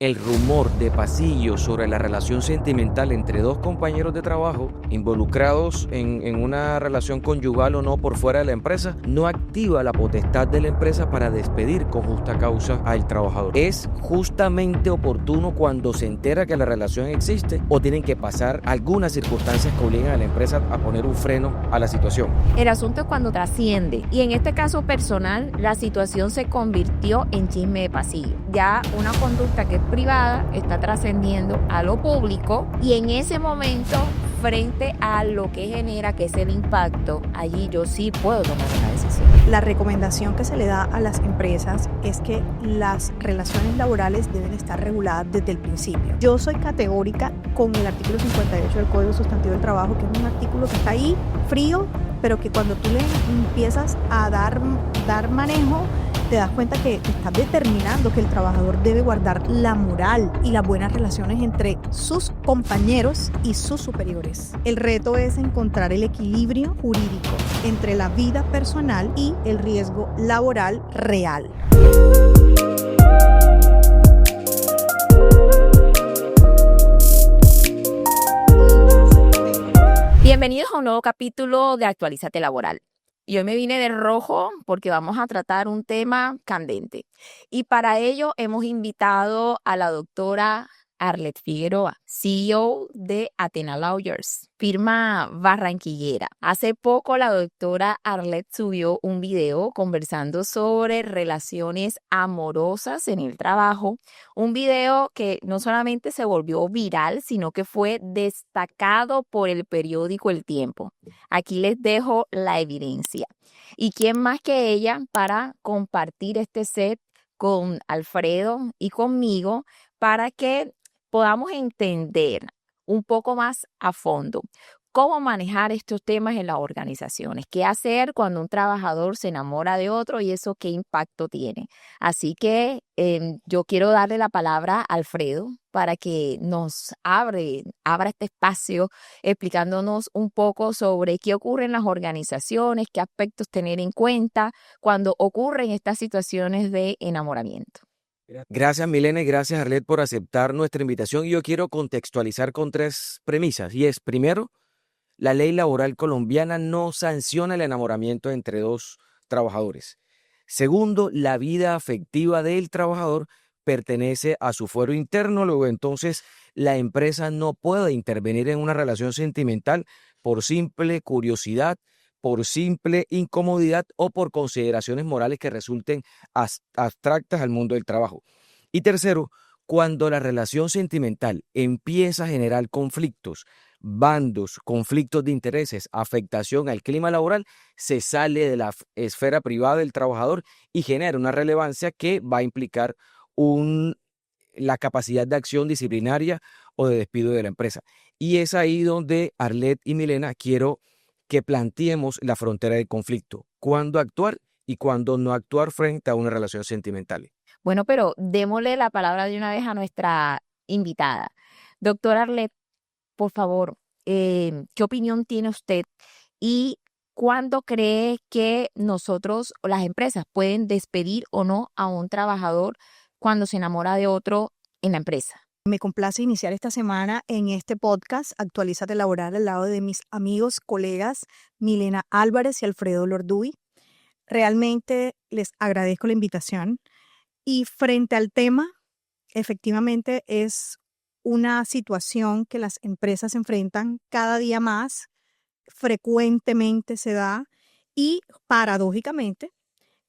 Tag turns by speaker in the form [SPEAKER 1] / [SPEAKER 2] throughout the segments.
[SPEAKER 1] El rumor de pasillo sobre la relación sentimental entre dos compañeros de trabajo involucrados en una relación conyugal o no por fuera de la empresa no activa la potestad de la empresa para despedir con justa causa al trabajador. Es justamente oportuno cuando se entera que la relación existe o tienen que pasar algunas circunstancias que obligan a la empresa a poner un freno a la situación.
[SPEAKER 2] El asunto es cuando trasciende y en este caso personal la situación se convirtió en chisme de pasillo. Ya una conducta que es privada está trascendiendo a lo público y en ese momento, frente a lo que genera, que es el impacto, allí yo sí puedo tomar una decisión.
[SPEAKER 3] La recomendación que se le da a las empresas es que las relaciones laborales deben estar reguladas desde el principio. Yo soy categórica con el artículo 58 del Código Sustantivo del Trabajo, que es un artículo que está ahí frío, pero que cuando tú le empiezas a dar manejo, te das cuenta que estás determinando que el trabajador debe guardar la moral y las buenas relaciones entre sus compañeros y sus superiores. El reto es encontrar el equilibrio jurídico entre la vida personal y el riesgo laboral real.
[SPEAKER 2] Bienvenidos a un nuevo capítulo de Actualízate Laboral. Y hoy me vine de rojo porque vamos a tratar un tema candente. Y para ello hemos invitado a la doctora Arlet Figueroa, CEO de Athena Lawyers, firma barranquillera. Hace poco la doctora Arlet subió un video conversando sobre relaciones amorosas en el trabajo, un video que no solamente se volvió viral, sino que fue destacado por el periódico El Tiempo. Aquí les dejo la evidencia. ¿Y quién más que ella para compartir este set con Alfredo y conmigo para que podamos entender un poco más a fondo cómo manejar estos temas en las organizaciones? ¿Qué hacer cuando un trabajador se enamora de otro y eso qué impacto tiene? Así que yo quiero darle la palabra a Alfredo para que nos abra este espacio explicándonos un poco sobre qué ocurre en las organizaciones, qué aspectos tener en cuenta cuando ocurren estas situaciones de enamoramiento.
[SPEAKER 1] Gracias, Milena, y gracias, Arlet, por aceptar nuestra invitación. Y yo quiero contextualizar con tres premisas. Y es, primero, la ley laboral colombiana no sanciona el enamoramiento entre dos trabajadores. Segundo, la vida afectiva del trabajador pertenece a su fuero interno, luego entonces la empresa no puede intervenir en una relación sentimental por simple curiosidad, por simple incomodidad o por consideraciones morales que resulten abstractas al mundo del trabajo. Y tercero, cuando la relación sentimental empieza a generar conflictos, bandos, conflictos de intereses, afectación al clima laboral, se sale de la esfera privada del trabajador y genera una relevancia que va a implicar la capacidad de acción disciplinaria o de despido de la empresa. Y es ahí donde Arlet y Milena quiero que planteemos la frontera del conflicto, cuándo actuar y cuándo no actuar frente a una relación sentimental.
[SPEAKER 2] Bueno, pero démosle la palabra de una vez a nuestra invitada. Doctora Arlet, por favor, ¿qué opinión tiene usted y cuándo cree que nosotros o las empresas pueden despedir o no a un trabajador cuando se enamora de otro en la empresa?
[SPEAKER 3] Me complace iniciar esta semana en este podcast Actualízate Laboral al lado de mis amigos, colegas Milena Álvarez y Alfredo Lorduy. Realmente les agradezco la invitación y frente al tema, efectivamente es una situación que las empresas enfrentan cada día más, frecuentemente se da y paradójicamente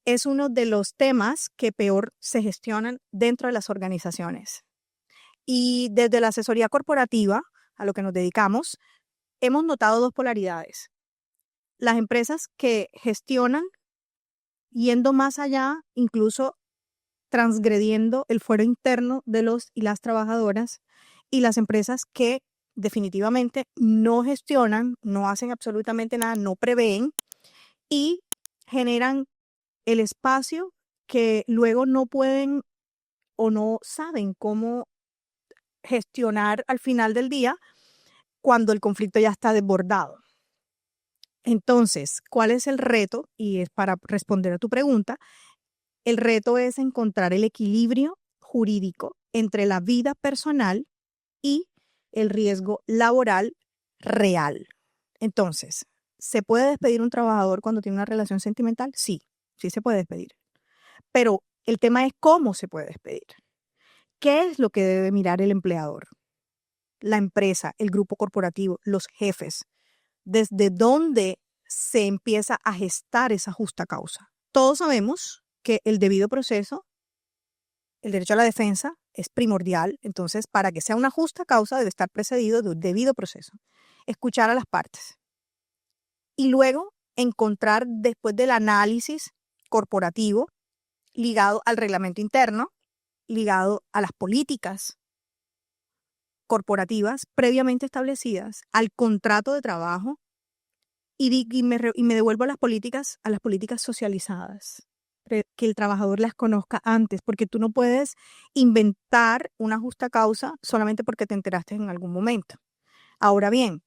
[SPEAKER 3] es uno de los temas que peor se gestionan dentro de las organizaciones. Y desde la asesoría corporativa, a lo que nos dedicamos, hemos notado dos polaridades. Las empresas que gestionan yendo más allá, incluso transgrediendo el fuero interno de los y las trabajadoras, y las empresas que definitivamente no gestionan, no hacen absolutamente nada, no prevén y generan el espacio que luego no pueden o no saben cómo gestionar al final del día cuando el conflicto ya está desbordado. Entonces, ¿cuál es el reto? Y es para responder a tu pregunta, el reto es encontrar el equilibrio jurídico entre la vida personal y el riesgo laboral real. Entonces, ¿se puede despedir un trabajador cuando tiene una relación sentimental? Sí, sí se puede despedir. Pero el tema es cómo se puede despedir. ¿Qué es lo que debe mirar el empleador? La empresa, el grupo corporativo, los jefes. ¿Desde dónde se empieza a gestar esa justa causa? Todos sabemos que el debido proceso, el derecho a la defensa, es primordial. Entonces, para que sea una justa causa, debe estar precedido de un debido proceso. Escuchar a las partes. Y luego encontrar, después del análisis corporativo, ligado al reglamento interno, ligado a las políticas corporativas previamente establecidas, al contrato de trabajo, y me devuelvo a las políticas socializadas, que el trabajador las conozca antes, porque tú no puedes inventar una justa causa solamente porque te enteraste en algún momento. Ahora bien,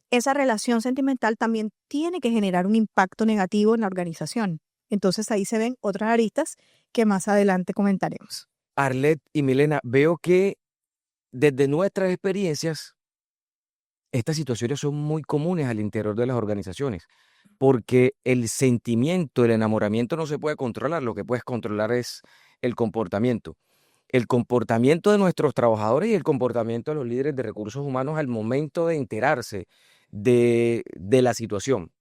[SPEAKER 3] esa relación sentimental también tiene que generar un impacto negativo en la organización. Entonces ahí se ven otras aristas que más adelante comentaremos.
[SPEAKER 1] Arlet y Milena, veo que desde nuestras experiencias, estas situaciones son muy comunes al interior de las organizaciones, porque el sentimiento, el enamoramiento no se puede controlar, lo que puedes controlar es el comportamiento. El comportamiento de nuestros trabajadores y el comportamiento de los líderes de recursos humanos al momento de enterarse de la situación.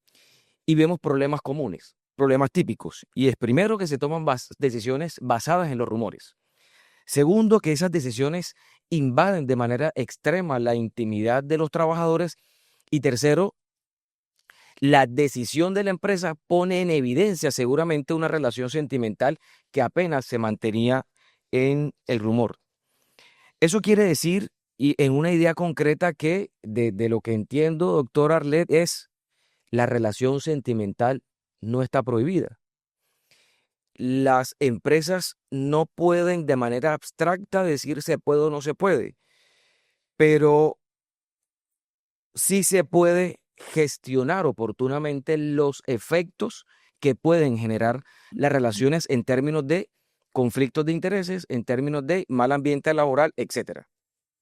[SPEAKER 1] Y vemos problemas comunes, problemas típicos. Y es primero que se toman decisiones basadas en los rumores. Segundo, que esas decisiones invaden de manera extrema la intimidad de los trabajadores. Y tercero, la decisión de la empresa pone en evidencia seguramente una relación sentimental que apenas se mantenía en el rumor. Eso quiere decir, y en una idea concreta, que de lo que entiendo, doctor Arlet, es la relación sentimental no está prohibida. Las empresas no pueden de manera abstracta decir se puede o no se puede, pero sí se puede gestionar oportunamente los efectos que pueden generar las relaciones en términos de conflictos de intereses, en términos de mal ambiente laboral, etcétera.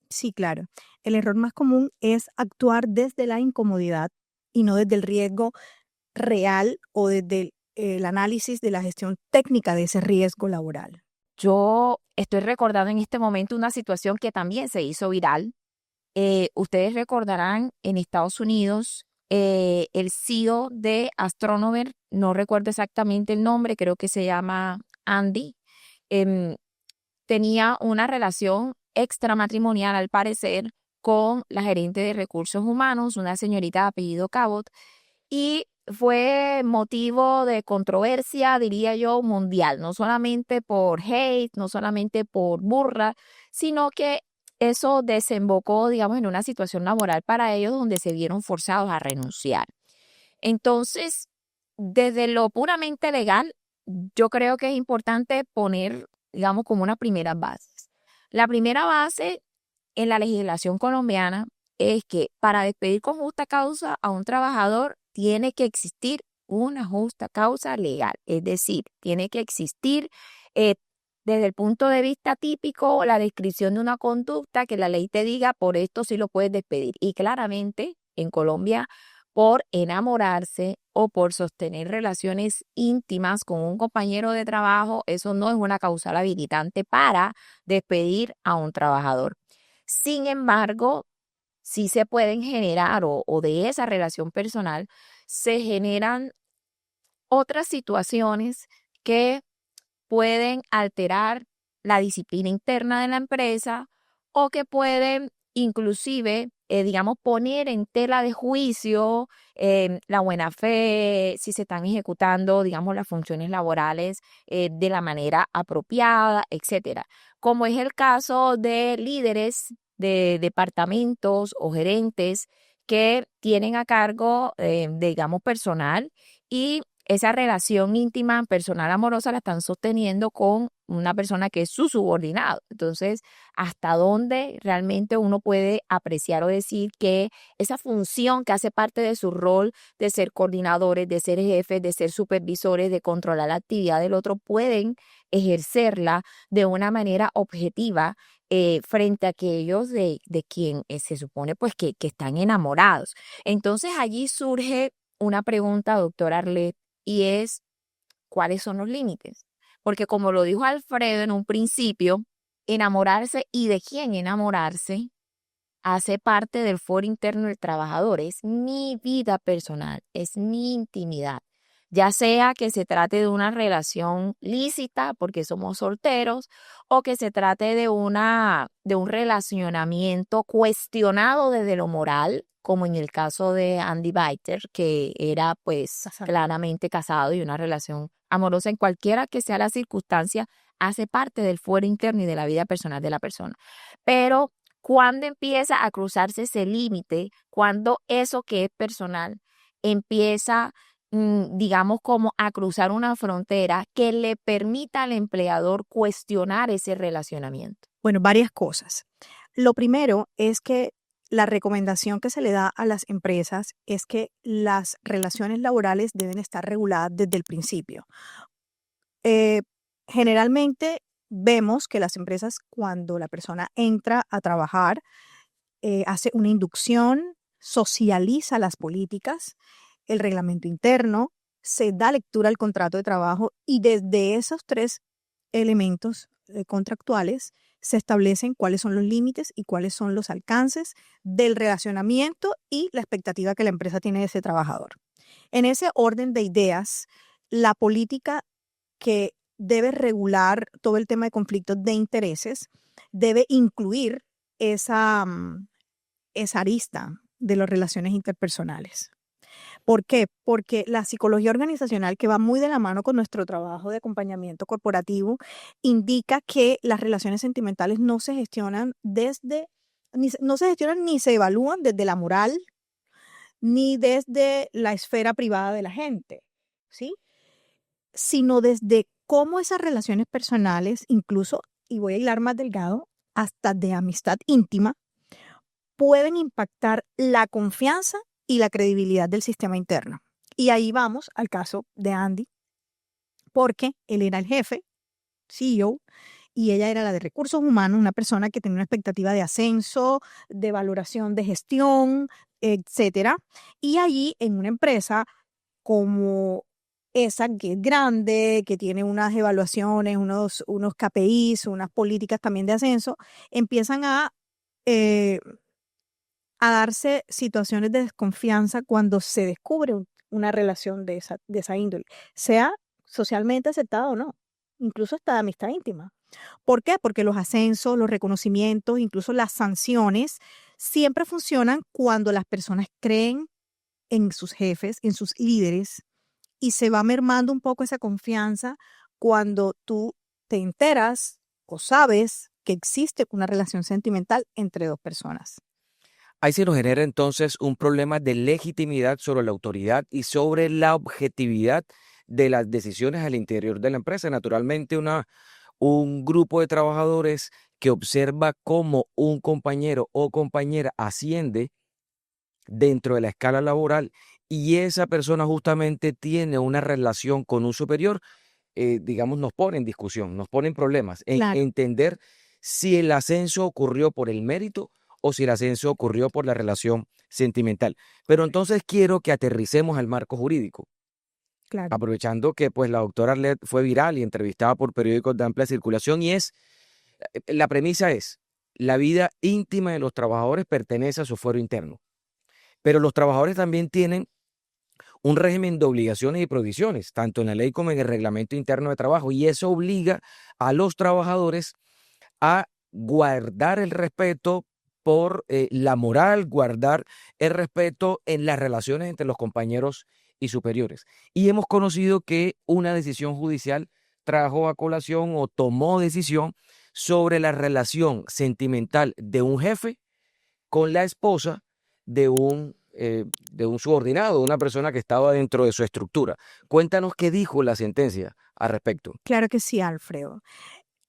[SPEAKER 3] Sí, claro. El error más común es actuar desde la incomodidad y no desde el riesgo real o desde el análisis de la gestión técnica de ese riesgo laboral.
[SPEAKER 2] Yo estoy recordando en este momento una situación que también se hizo viral. Ustedes recordarán en Estados Unidos el CEO de Astronomer, no recuerdo exactamente el nombre, creo que se llama Andy, tenía una relación extramatrimonial al parecer con la gerente de recursos humanos, una señorita de apellido Cabot, y fue motivo de controversia, diría yo, mundial, no solamente por hate, no solamente por burla, sino que eso desembocó, digamos, en una situación laboral para ellos donde se vieron forzados a renunciar. Entonces, desde lo puramente legal, yo creo que es importante poner, digamos, como una primera base. La primera base en la legislación colombiana es que para despedir con justa causa a un trabajador tiene que existir una justa causa legal, es decir, tiene que existir desde el punto de vista típico la descripción de una conducta que la ley te diga por esto sí lo puedes despedir. Y claramente en Colombia por enamorarse o por sostener relaciones íntimas con un compañero de trabajo, eso no es una causal habilitante para despedir a un trabajador. Sin embargo, sí se pueden generar o de esa relación personal se generan otras situaciones que pueden alterar la disciplina interna de la empresa o que pueden inclusive, digamos, poner en tela de juicio la buena fe, si se están ejecutando, digamos, las funciones laborales de la manera apropiada, etcétera. Como es el caso de líderes de departamentos o gerentes que tienen a cargo, digamos, personal y esa relación íntima, personal, amorosa la están sosteniendo con una persona que es su subordinado. Entonces, ¿hasta dónde realmente uno puede apreciar o decir que esa función que hace parte de su rol de ser coordinadores, de ser jefes, de ser supervisores, de controlar la actividad del otro, pueden ejercerla de una manera objetiva frente a aquellos de quien se supone pues que están enamorados. Entonces allí surge una pregunta, doctora Arlet, y es, ¿cuáles son los límites? Porque como lo dijo Alfredo en un principio, enamorarse y de quién enamorarse hace parte del foro interno del trabajador, es mi vida personal, es mi intimidad. Ya sea que se trate de una relación lícita porque somos solteros o que se trate de un relacionamiento cuestionado desde lo moral, como en el caso de Andy Biter, que era pues
[SPEAKER 3] Exacto.
[SPEAKER 2] claramente casado y una relación amorosa, en cualquiera que sea la circunstancia, hace parte del fuero interno y de la vida personal de la persona. Pero ¿cuándo empieza a cruzarse ese límite? ¿Cuándo eso que es personal empieza, digamos, como a cruzar una frontera que le permita al empleador cuestionar ese relacionamiento?
[SPEAKER 3] Bueno, varias cosas. Lo primero es que la recomendación que se le da a las empresas es que las relaciones laborales deben estar reguladas desde el principio. Eh, Generalmente vemos que las empresas, cuando la persona entra a trabajar, hace una inducción, socializa las políticas, el reglamento interno, se da lectura al contrato de trabajo y desde esos tres elementos contractuales se establecen cuáles son los límites y cuáles son los alcances del relacionamiento y la expectativa que la empresa tiene de ese trabajador. En ese orden de ideas, la política que debe regular todo el tema de conflictos de intereses debe incluir esa arista de las relaciones interpersonales. ¿Por qué? Porque la psicología organizacional, que va muy de la mano con nuestro trabajo de acompañamiento corporativo, indica que las relaciones sentimentales no se gestionan ni se evalúan desde la moral, ni desde la esfera privada de la gente, ¿sí? Sino desde cómo esas relaciones personales, incluso, y voy a hilar más delgado, hasta de amistad íntima, pueden impactar la confianza y la credibilidad del sistema interno. Y ahí vamos al caso de Andy, porque él era el jefe, CEO, y ella era la de recursos humanos, una persona que tenía una expectativa de ascenso, de valoración de gestión, etcétera. Y allí en una empresa como esa, que es grande, que tiene unas evaluaciones, unos KPIs, unas políticas también de ascenso, empiezan eh, a darse situaciones de desconfianza cuando se descubre una relación de esa índole, sea socialmente aceptada o no, incluso hasta de amistad íntima. ¿Por qué? Porque los ascensos, los reconocimientos, incluso las sanciones, siempre funcionan cuando las personas creen en sus jefes, en sus líderes, y se va mermando un poco esa confianza cuando tú te enteras o sabes que existe una relación sentimental entre dos personas.
[SPEAKER 1] Ahí se nos genera entonces un problema de legitimidad sobre la autoridad y sobre la objetividad de las decisiones al interior de la empresa. Naturalmente, un grupo de trabajadores que observa cómo un compañero o compañera asciende dentro de la escala laboral y esa persona justamente tiene una relación con un superior, digamos, nos pone en discusión, nos pone en problemas, en
[SPEAKER 3] Claro.
[SPEAKER 1] entender si el ascenso ocurrió por el mérito o si el ascenso ocurrió por la relación sentimental. Pero entonces quiero que aterricemos al marco jurídico,
[SPEAKER 3] Claro.
[SPEAKER 1] aprovechando que pues la doctora Arlet fue viral y entrevistada por periódicos de amplia circulación la premisa es, la vida íntima de los trabajadores pertenece a su fuero interno, pero los trabajadores también tienen un régimen de obligaciones y prohibiciones, tanto en la ley como en el reglamento interno de trabajo, y eso obliga a los trabajadores a guardar el respeto por la moral, guardar el respeto en las relaciones entre los compañeros y superiores. Y hemos conocido que una decisión judicial trajo a colación o tomó decisión sobre la relación sentimental de un jefe con la esposa de un subordinado, de una persona que estaba dentro de su estructura. Cuéntanos qué dijo la sentencia al respecto.
[SPEAKER 3] Claro que sí, Alfredo.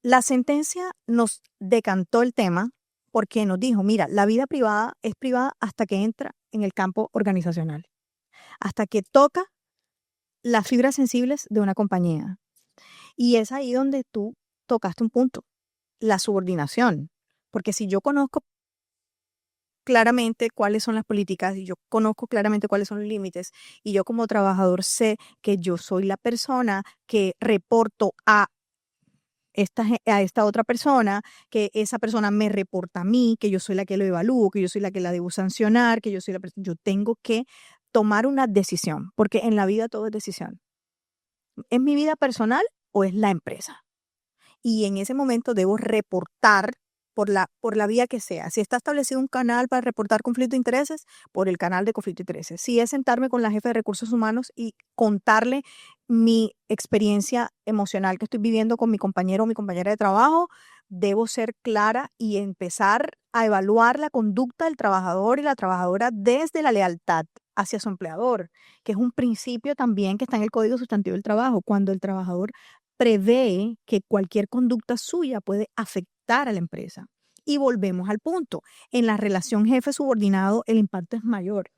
[SPEAKER 3] La sentencia nos decantó el tema porque nos dijo, mira, la vida privada es privada hasta que entra en el campo organizacional, hasta que toca las fibras sensibles de una compañía. Y es ahí donde tú tocaste un punto, la subordinación. Porque si yo conozco claramente cuáles son las políticas y yo conozco claramente cuáles son los límites y yo como trabajador sé que yo soy la persona que reporto a a esta otra persona, que esa persona me reporta a mí, que yo soy la que lo evalúo, que yo soy la que la debo sancionar, que yo soy yo tengo que tomar una decisión, porque en la vida todo es decisión. ¿Es mi vida personal o es la empresa? Y en ese momento debo reportar por la vía que sea. Si está establecido un canal para reportar conflicto de intereses, por el canal de conflicto de intereses. Si es sentarme con la jefe de recursos humanos y contarle mi experiencia emocional que estoy viviendo con mi compañero o mi compañera de trabajo, debo ser clara y empezar a evaluar la conducta del trabajador y la trabajadora desde la lealtad hacia su empleador, que es un principio también que está en el Código Sustantivo del Trabajo. Cuando el trabajador prevé que cualquier conducta suya puede afectar a la empresa. Y volvemos al punto. En la relación jefe-subordinado el impacto es mayor.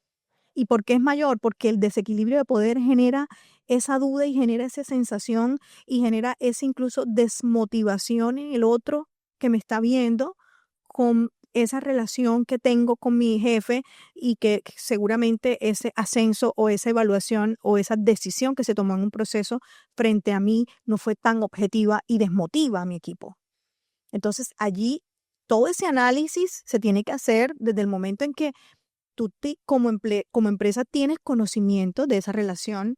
[SPEAKER 3] ¿Y por qué es mayor? Porque el desequilibrio de poder genera esa duda y genera esa sensación y genera esa incluso desmotivación en el otro que me está viendo con esa relación que tengo con mi jefe y que seguramente ese ascenso o esa evaluación o esa decisión que se tomó en un proceso frente a mí no fue tan objetiva y desmotiva a mi equipo. Entonces allí todo ese análisis se tiene que hacer desde el momento en que tú como empresa tienes conocimiento de esa relación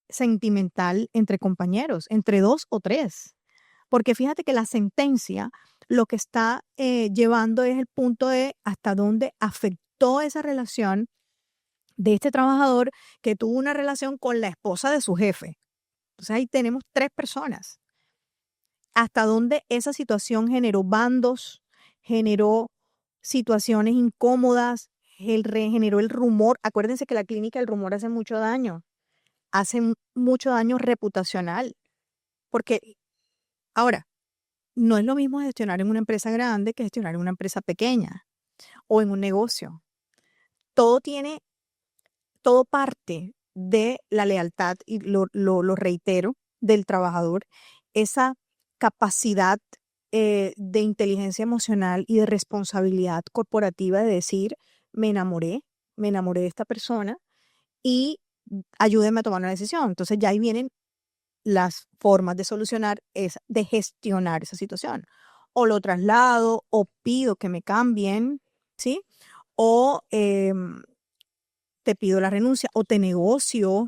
[SPEAKER 3] sentimental entre compañeros, entre 2 o 3. Porque fíjate que la sentencia lo que está llevando es el punto de hasta dónde afectó esa relación de este trabajador que tuvo una relación con la esposa de su jefe. Entonces ahí tenemos 3 personas. Hasta dónde esa situación generó bandos, generó situaciones incómodas, generó el rumor. Acuérdense que la clínica del rumor hace mucho daño reputacional. Porque ahora, no es lo mismo gestionar en una empresa grande que gestionar en una empresa pequeña o en un negocio. Todo parte de la lealtad, y lo reitero, del trabajador, esa capacidad de inteligencia emocional y de responsabilidad corporativa de decir, me enamoré de esta persona y ayúdeme a tomar una decisión. Entonces ya ahí vienen las formas de solucionar, de gestionar esa situación. O lo traslado, o pido que me cambien, ¿sí? O te pido la renuncia, o te negocio,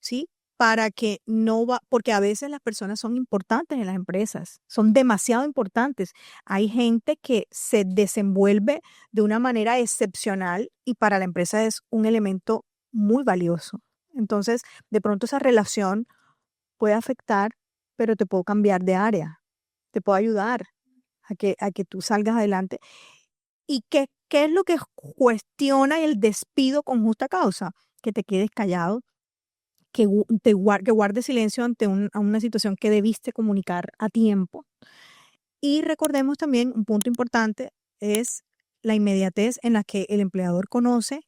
[SPEAKER 3] ¿sí? Para que no va, porque a veces las personas son importantes en las empresas, son demasiado importantes. Hay gente que se desenvuelve de una manera excepcional y para la empresa es un elemento muy valioso. Entonces, de pronto esa relación puede afectar, pero te puedo cambiar de área, te puedo ayudar a que tú salgas adelante. ¿Y qué es lo que cuestiona el despido con justa causa? Que te quedes callado, que guardes silencio ante a una situación que debiste comunicar a tiempo. Y recordemos también, un punto importante es la inmediatez en la que el empleador conoce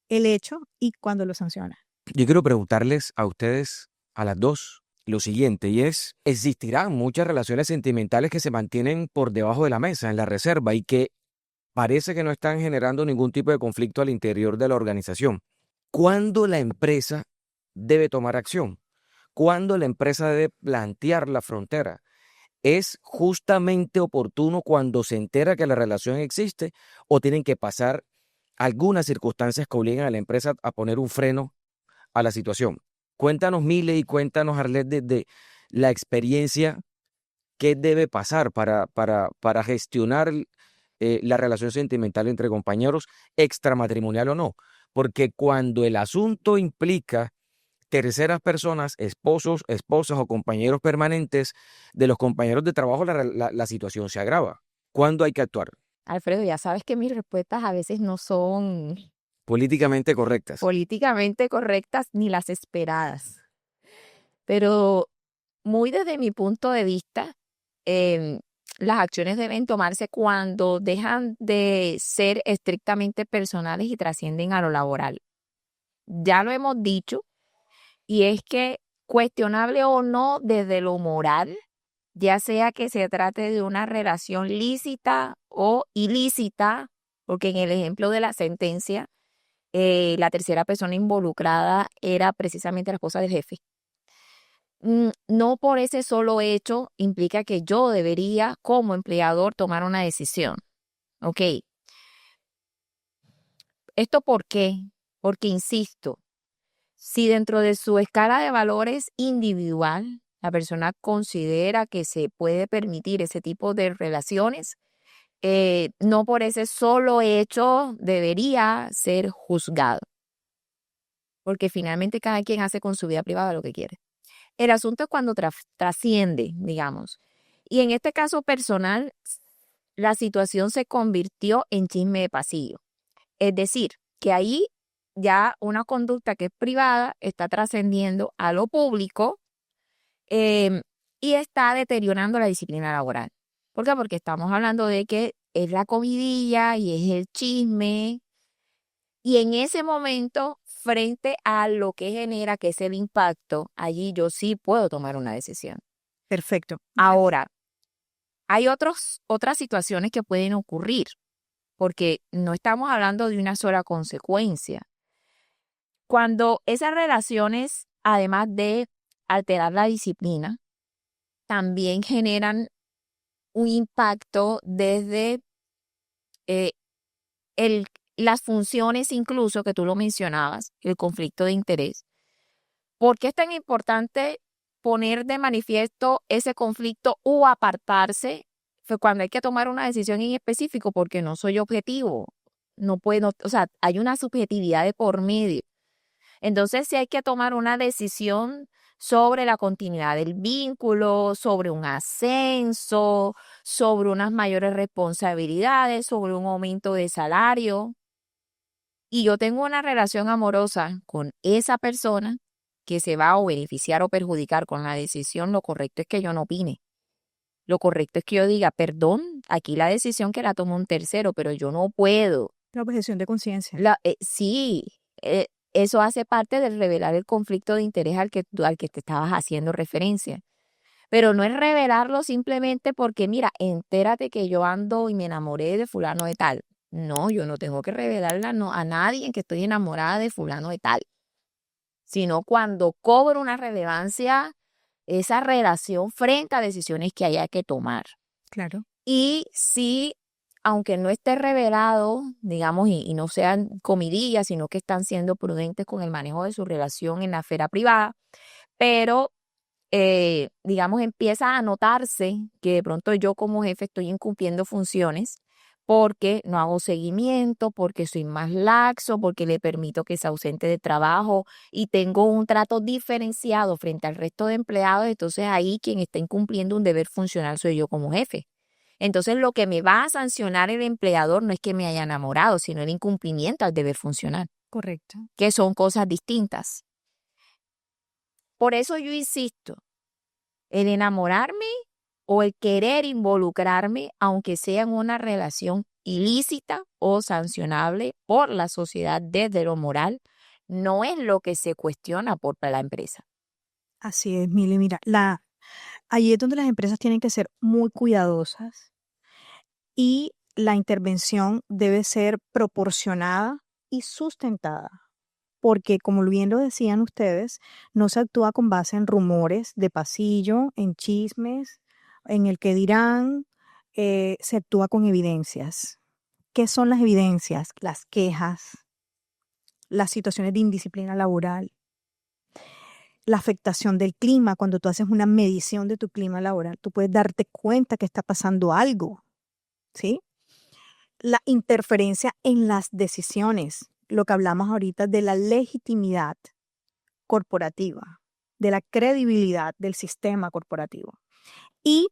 [SPEAKER 3] el hecho y cuando lo sanciona.
[SPEAKER 1] Yo quiero preguntarles a ustedes, a las dos, lo siguiente, y es, ¿existirán muchas relaciones sentimentales que se mantienen por debajo de la mesa, en la reserva, y que parece que no están generando ningún tipo de conflicto al interior de la organización? ¿Cuándo la empresa debe tomar acción? ¿Cuándo la empresa debe plantear la frontera? ¿Es justamente oportuno cuando se entera que la relación existe o tienen que pasar algunas circunstancias que obliguen a la empresa a poner un freno a la situación? Cuéntanos, Mile, y cuéntanos, Arlet, de la experiencia, qué debe pasar para gestionar la relación sentimental entre compañeros, extramatrimonial o no. Porque cuando el asunto implica terceras personas, esposos, esposas o compañeros permanentes de los compañeros de trabajo, la situación se agrava. ¿Cuándo hay que actuar?
[SPEAKER 2] Alfredo, ya sabes que mis respuestas a veces no son
[SPEAKER 1] Políticamente correctas.
[SPEAKER 2] políticamente correctas ni las esperadas, pero muy desde mi punto de vista, las acciones deben tomarse cuando dejan de ser estrictamente personales y trascienden a lo laboral. Ya lo hemos dicho, y es que cuestionable o no desde lo moral, ya sea que se trate de una relación lícita o ilícita, porque en el ejemplo de la sentencia, la tercera persona involucrada era precisamente la esposa del jefe. No por ese solo hecho implica que yo debería, como empleador, tomar una decisión. ¿Ok? ¿Esto por qué? Porque, insisto, si dentro de su escala de valores individual, la persona considera que se puede permitir ese tipo de relaciones, no por ese solo hecho debería ser juzgado, porque finalmente cada quien hace con su vida privada lo que quiere. El asunto es cuando trasciende, digamos. Y en este caso personal, la situación se convirtió en chisme de pasillo. Es decir, que ahí ya una conducta que es privada está trascendiendo a lo público eh, y está deteriorando la disciplina laboral. ¿Por qué? Porque estamos hablando de que es la comidilla y es el chisme. Y en ese momento, frente a lo que genera, que es el impacto, allí yo sí puedo tomar una decisión.
[SPEAKER 3] Perfecto.
[SPEAKER 2] Ahora, hay otras situaciones que pueden ocurrir, porque no estamos hablando de una sola consecuencia. Cuando esas relaciones, además de alterar la disciplina, también generan un impacto desde eh, las funciones, incluso que tú lo mencionabas, el conflicto de interés. ¿Por qué es tan importante poner de manifiesto ese conflicto o apartarse cuando hay que tomar una decisión en específico? Porque no soy objetivo. No puedo, o sea, hay una subjetividad de por medio. Entonces, si hay que tomar una decisión sobre la continuidad del vínculo, sobre un ascenso, sobre unas mayores responsabilidades, sobre un aumento de salario, y yo tengo una relación amorosa con esa persona que se va a beneficiar o perjudicar con la decisión, lo correcto es que yo no opine. Lo correcto es que yo diga, perdón, aquí la decisión que la tomó un tercero, pero yo no puedo.
[SPEAKER 3] La objeción de conciencia.
[SPEAKER 2] Sí, eso hace parte de revelar el conflicto de interés al que te estabas haciendo referencia. Pero no es revelarlo simplemente porque, mira, entérate que yo ando y me enamoré de fulano de tal. No, yo no tengo que revelarla a nadie en que estoy enamorada de fulano de tal. Sino cuando cobra una relevancia esa relación frente a decisiones que haya que tomar.
[SPEAKER 3] Claro.
[SPEAKER 2] Y sí, aunque no esté revelado, digamos, y no sean comidillas, sino que están siendo prudentes con el manejo de su relación en la esfera privada, pero, digamos, empieza a notarse que de pronto yo como jefe estoy incumpliendo funciones porque no hago seguimiento, porque soy más laxo, porque le permito que se ausente de trabajo y tengo un trato diferenciado frente al resto de empleados, entonces ahí quien está incumpliendo un deber funcional soy yo como jefe. Entonces lo que me va a sancionar el empleador no es que me haya enamorado, sino el incumplimiento al deber funcional.
[SPEAKER 3] Correcto.
[SPEAKER 2] Que son cosas distintas. Por eso yo insisto, el enamorarme o el querer involucrarme, aunque sea en una relación ilícita o sancionable por la sociedad desde lo moral, no es lo que se cuestiona por la empresa.
[SPEAKER 3] Así es, Mili. Mira, ahí es donde las empresas tienen que ser muy cuidadosas y la intervención debe ser proporcionada y sustentada. Porque, como bien lo decían ustedes, no se actúa con base en rumores de pasillo, en chismes, en el que dirán, se actúa con evidencias. ¿Qué son las evidencias? Las quejas, las situaciones de indisciplina laboral, la afectación del clima. Cuando tú haces una medición de tu clima laboral, tú puedes darte cuenta que está pasando algo, ¿sí? La interferencia en las decisiones, lo que hablamos ahorita de la legitimidad corporativa, de la credibilidad del sistema corporativo. Y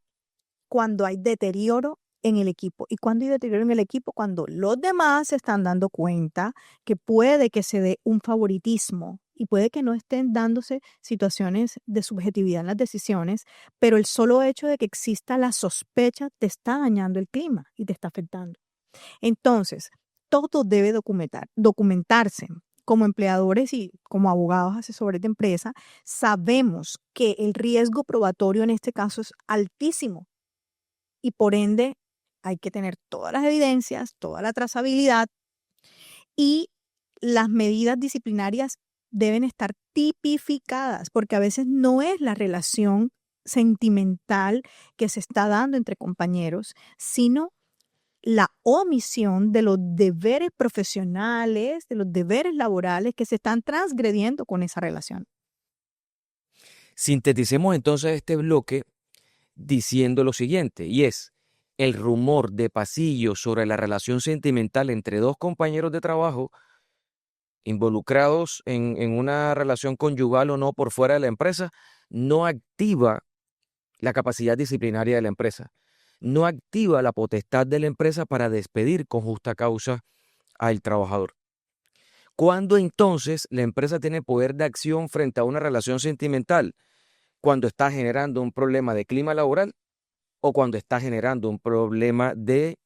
[SPEAKER 3] cuando hay deterioro en el equipo. ¿Y cuando hay deterioro en el equipo? Cuando los demás se están dando cuenta que puede que se dé un favoritismo y puede que no estén dándose situaciones de subjetividad en las decisiones, pero el solo hecho de que exista la sospecha te está dañando el clima y te está afectando. Entonces, todo debe documentarse. como empleadores y como abogados asesores de empresa, sabemos que el riesgo probatorio en este caso es altísimo y por ende hay que tener todas las evidencias, toda la trazabilidad y las medidas disciplinarias deben estar tipificadas, porque a veces no es la relación sentimental que se está dando entre compañeros, sino la omisión de los deberes profesionales, de los deberes laborales que se están transgrediendo con esa relación.
[SPEAKER 1] Sinteticemos entonces este bloque diciendo lo siguiente, y es, el rumor de pasillo sobre la relación sentimental entre dos compañeros de trabajo involucrados en una relación conyugal o no por fuera de la empresa, no activa la capacidad disciplinaria de la empresa, no activa la potestad de la empresa para despedir con justa causa al trabajador. ¿Cuándo entonces la empresa tiene poder de acción frente a una relación sentimental? Cuando está generando un problema de clima laboral o cuando está generando un problema de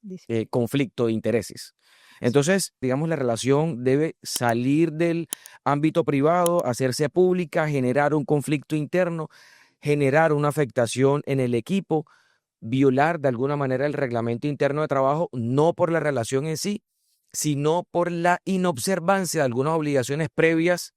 [SPEAKER 1] conflicto de intereses. Entonces, digamos, la relación debe salir del ámbito privado, hacerse pública, generar un conflicto interno, generar una afectación en el equipo, violar de alguna manera el reglamento interno de trabajo, no por la relación en sí, sino por la inobservancia de algunas obligaciones previas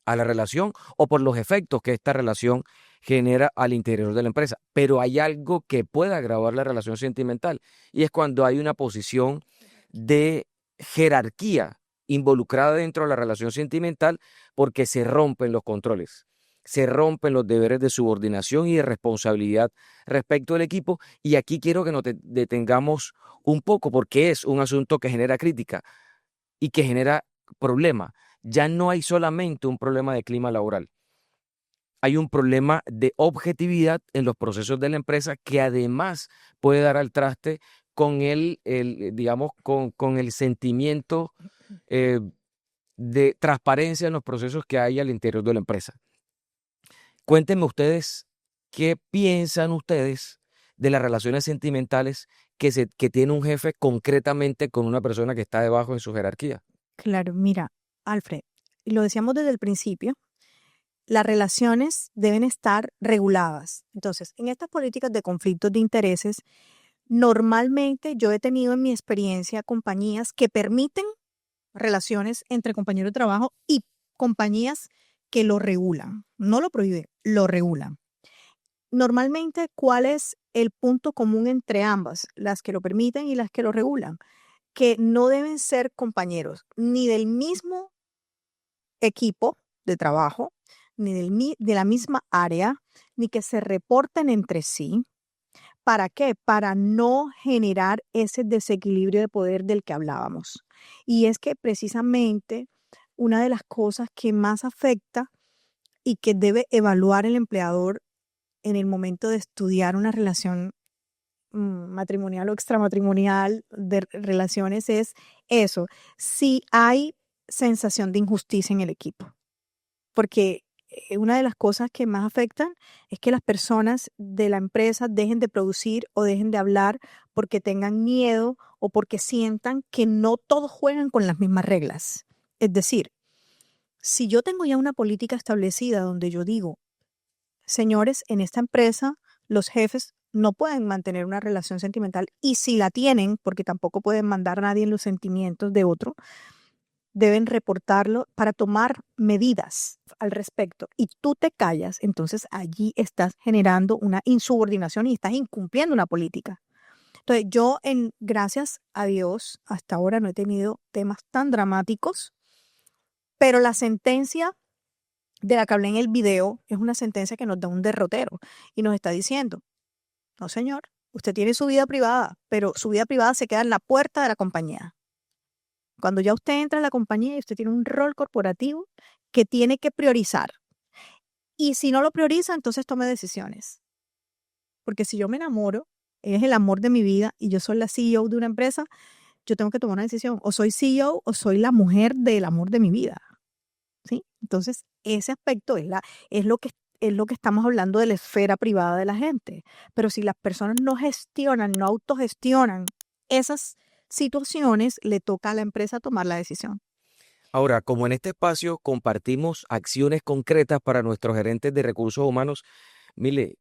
[SPEAKER 1] a la relación o por los efectos que esta relación genera al interior de la empresa. Pero hay algo que puede agravar la relación sentimental y es cuando hay una posición de jerarquía involucrada dentro de la relación sentimental porque se rompen los controles, se rompen los deberes de subordinación y de responsabilidad respecto del equipo. Y aquí quiero que nos detengamos un poco porque es un asunto que genera crítica y que genera problema. Ya no hay solamente un problema de clima laboral. Hay un problema de objetividad en los procesos de la empresa que además puede dar al traste con digamos, con el sentimiento de transparencia en los procesos que hay al interior de la empresa. Cuéntenme ustedes qué piensan ustedes de las relaciones sentimentales que tiene un jefe concretamente con una persona que está debajo de su jerarquía.
[SPEAKER 3] Claro, mira, Alfred, y lo decíamos desde el principio, las relaciones deben estar reguladas. Entonces, en estas políticas de conflictos de intereses, normalmente yo he tenido en mi experiencia compañías que permiten relaciones entre compañeros de trabajo y compañías que lo regulan. No lo prohíben, lo regulan. Normalmente, ¿cuál es el punto común entre ambas? Las que lo permiten y las que lo regulan. Que no deben ser compañeros ni del mismo equipo de trabajo, ni de la misma área, ni que se reporten entre sí. ¿Para qué? Para no generar ese desequilibrio de poder del que hablábamos. Y es que precisamente una de las cosas que más afecta y que debe evaluar el empleador en el momento de estudiar una relación matrimonial o extramatrimonial de relaciones es eso, si hay sensación de injusticia en el equipo. Porque una de las cosas que más afectan es que las personas de la empresa dejen de producir o dejen de hablar porque tengan miedo o porque sientan que no todos juegan con las mismas reglas. Es decir, si yo tengo ya una política establecida donde yo digo, señores, en esta empresa los jefes no pueden mantener una relación sentimental y si la tienen, porque tampoco pueden mandar a nadie en los sentimientos de otro, deben reportarlo para tomar medidas al respecto. Y tú te callas, entonces allí estás generando una insubordinación y estás incumpliendo una política. Entonces yo, gracias a Dios, hasta ahora no he tenido temas tan dramáticos, pero la sentencia de la que hablé en el video es una sentencia que nos da un derrotero y nos está diciendo, no señor, usted tiene su vida privada, pero su vida privada se queda en la puerta de la compañía. Cuando ya usted entra en la compañía y usted tiene un rol corporativo que tiene que priorizar. Y si no lo prioriza, entonces tome decisiones. Porque si yo me enamoro, es el amor de mi vida y yo soy la CEO de una empresa, yo tengo que tomar una decisión. O soy CEO o soy la mujer del amor de mi vida. ¿Sí? Entonces, ese aspecto es lo que estamos hablando de la esfera privada de la gente. Pero si las personas no gestionan, no autogestionan esas situaciones, le toca a la empresa tomar la decisión.
[SPEAKER 1] Ahora, como en este espacio compartimos acciones concretas para nuestros gerentes de recursos humanos, mire,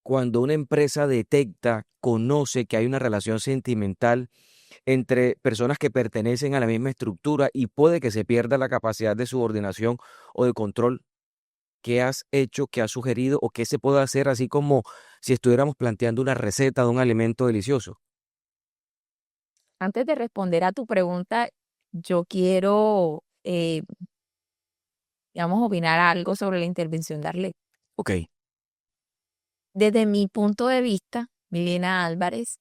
[SPEAKER 1] cuando una empresa detecta, conoce que hay una relación sentimental entre personas que pertenecen a la misma estructura y puede que se pierda la capacidad de subordinación o de control, ¿qué has hecho, qué has sugerido o qué se puede hacer así como si estuviéramos planteando una receta de un alimento delicioso?
[SPEAKER 2] Antes de responder a tu pregunta, yo quiero, digamos, opinar algo sobre la intervención de Arlet.
[SPEAKER 1] Ok,
[SPEAKER 2] Desde mi punto de vista, Milena Álvarez,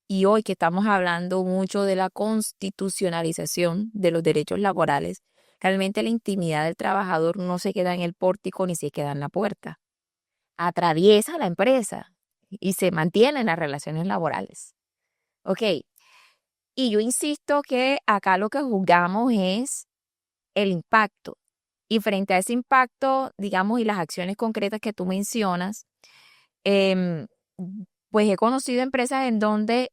[SPEAKER 2] y hoy que estamos hablando mucho de la constitucionalización de los derechos laborales, realmente la intimidad del trabajador no se queda en el pórtico ni se queda en la puerta. Atraviesa la empresa y se mantienen las relaciones laborales. Ok, y yo insisto que acá lo que juzgamos es el impacto. Y frente a ese impacto, digamos, y las acciones concretas que tú mencionas, em, pues he conocido empresas en donde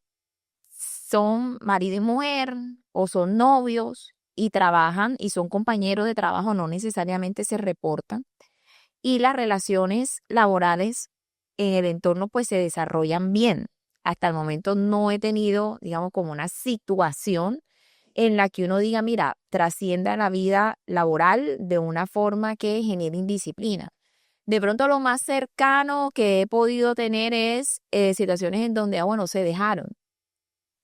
[SPEAKER 2] son marido y mujer o son novios y trabajan y son compañeros de trabajo, no necesariamente se reportan. Y las relaciones laborales en el entorno pues se desarrollan bien. Hasta el momento no he tenido, digamos, como una situación en la que uno diga, mira, trascienda la vida laboral de una forma que genere indisciplina. De pronto lo más cercano que he podido tener es situaciones en donde, bueno, se dejaron.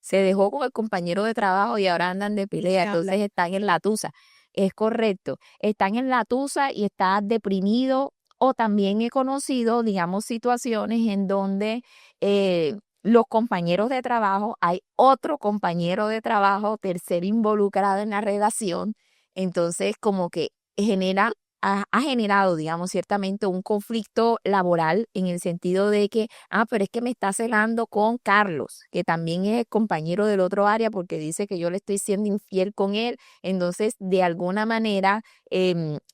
[SPEAKER 2] Se dejó con el compañero de trabajo y ahora andan de pelea, entonces están en la tusa. Es correcto, están en la tusa y está deprimido o también he conocido, digamos, situaciones en donde los compañeros de trabajo, hay otro compañero de trabajo tercero involucrado en la redacción, entonces como que genera ha generado, digamos, ciertamente un conflicto laboral en el sentido de que, pero es que me está celando con Carlos, que también es compañero del otro área porque dice que yo le estoy siendo infiel con él. Entonces, de alguna manera,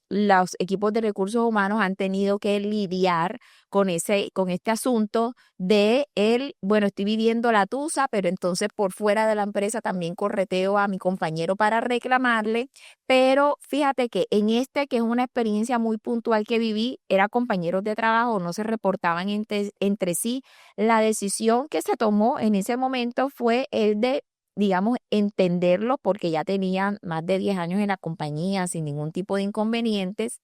[SPEAKER 2] los equipos de recursos humanos han tenido que lidiar con este asunto de él, bueno, estoy viviendo la tusa, pero entonces por fuera de la empresa también correteo a mi compañero para reclamarle. Pero fíjate que en que es una experiencia muy puntual que viví, era compañeros de trabajo, no se reportaban entre sí. La decisión que se tomó en ese momento fue el de, digamos, entenderlo porque ya tenían más de 10 años en la compañía sin ningún tipo de inconvenientes.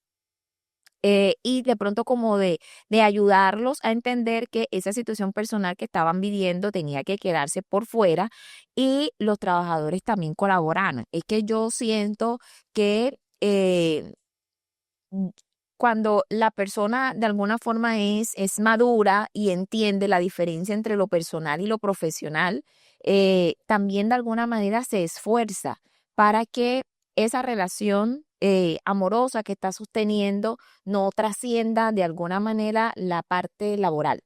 [SPEAKER 2] Y de pronto como de ayudarlos a entender que esa situación personal que estaban viviendo tenía que quedarse por fuera y los trabajadores también colaboraron. Es que yo siento que mm, cuando la persona de alguna forma es madura y entiende la diferencia entre lo personal y lo profesional, también de alguna manera se esfuerza para que esa relación amorosa que está sosteniendo no trascienda de alguna manera la parte laboral.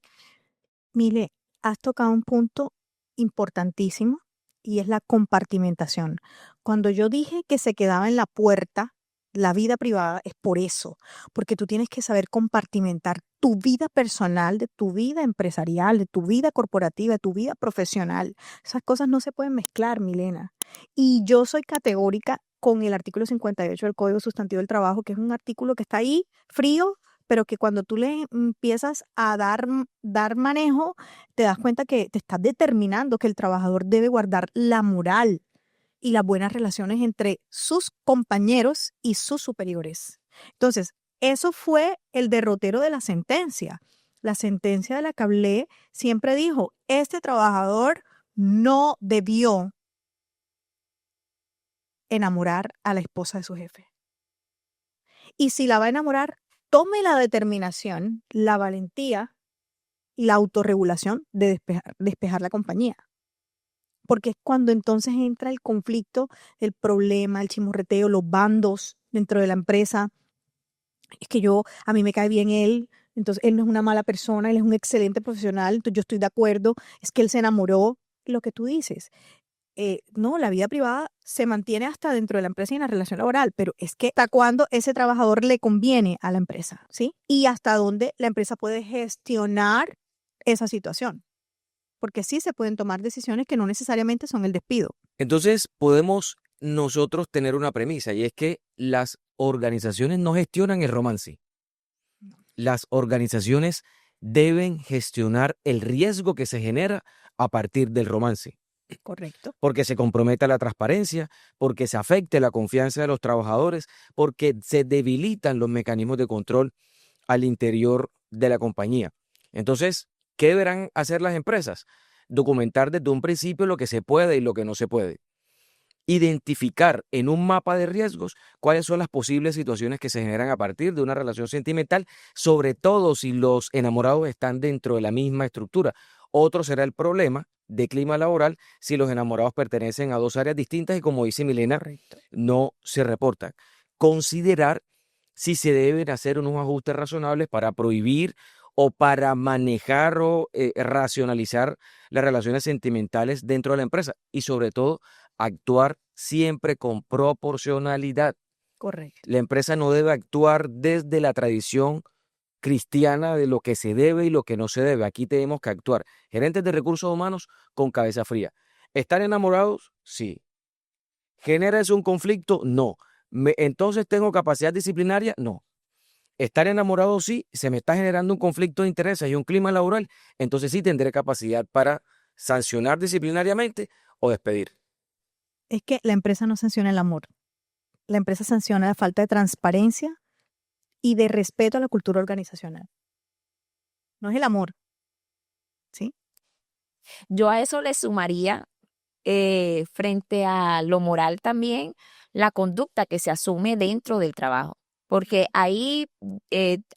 [SPEAKER 3] Mire, has tocado un punto importantísimo y es la compartimentación. Cuando yo dije que se quedaba en la puerta, la vida privada es por eso, porque tú tienes que saber compartimentar tu vida personal de tu vida empresarial, de tu vida corporativa, de tu vida profesional. Esas cosas no se pueden mezclar, Milena. Y yo soy categórica con el artículo 58 del Código Sustantivo del Trabajo, que es un artículo que está ahí frío, pero que cuando tú le empiezas a dar manejo, te das cuenta que te estás determinando que el trabajador debe guardar la moral y las buenas relaciones entre sus compañeros y sus superiores. Entonces, eso fue el derrotero de la sentencia. La sentencia de la que hablé siempre dijo, este trabajador no debió enamorar a la esposa de su jefe. Y si la va a enamorar, tome la determinación, la valentía y la autorregulación de despejar la compañía. Porque es cuando entonces entra el conflicto, el problema, el chismorreteo, los bandos dentro de la empresa. Es que a mí me cae bien él, entonces él no es una mala persona, él es un excelente profesional, entonces yo estoy de acuerdo, es que él se enamoró, lo que tú dices. No, la vida privada se mantiene hasta dentro de la empresa y en la relación laboral, pero es que hasta cuándo ese trabajador le conviene a la empresa, ¿sí? Y hasta dónde la empresa puede gestionar esa situación, porque sí se pueden tomar decisiones que no necesariamente son el despido.
[SPEAKER 1] entonces podemos nosotros tener una premisa, y es que las organizaciones no gestionan el romance. Las organizaciones deben gestionar el riesgo que se genera a partir del romance,
[SPEAKER 3] Correcto.
[SPEAKER 1] porque se compromete la transparencia, porque se afecte la confianza de los trabajadores, porque se debilitan los mecanismos de control al interior de la compañía. Entonces, ¿qué deberán hacer las empresas? Documentar desde un principio lo que se puede y lo que no se puede. Identificar en un mapa de riesgos cuáles son las posibles situaciones que se generan a partir de una relación sentimental, sobre todo si los enamorados están dentro de la misma estructura. Otro será el problema de clima laboral si los enamorados pertenecen a dos áreas distintas y, como dice Milena,
[SPEAKER 3] Correcto.
[SPEAKER 1] no se reportan. Considerar si se deben hacer unos ajustes razonables para prohibir o para manejar o racionalizar las relaciones sentimentales dentro de la empresa, y sobre todo actuar siempre con proporcionalidad.
[SPEAKER 3] Correcto.
[SPEAKER 1] La empresa no debe actuar desde la tradición cristiana de lo que se debe y lo que no se debe. Aquí tenemos que actuar, gerentes de recursos humanos, con cabeza fría. ¿Están enamorados? Sí. ¿Genera eso un conflicto? No. ¿Entonces tengo capacidad disciplinaria? No. Estar enamorado, sí. Se me está generando un conflicto de intereses y un clima laboral, entonces sí tendré capacidad para sancionar disciplinariamente o despedir.
[SPEAKER 3] Es que la empresa no sanciona el amor. La empresa sanciona la falta de transparencia y de respeto a la cultura organizacional. No es el amor, ¿sí?
[SPEAKER 2] Yo a eso le sumaría, frente a lo moral también, la conducta que se asume dentro del trabajo. Porque ahí,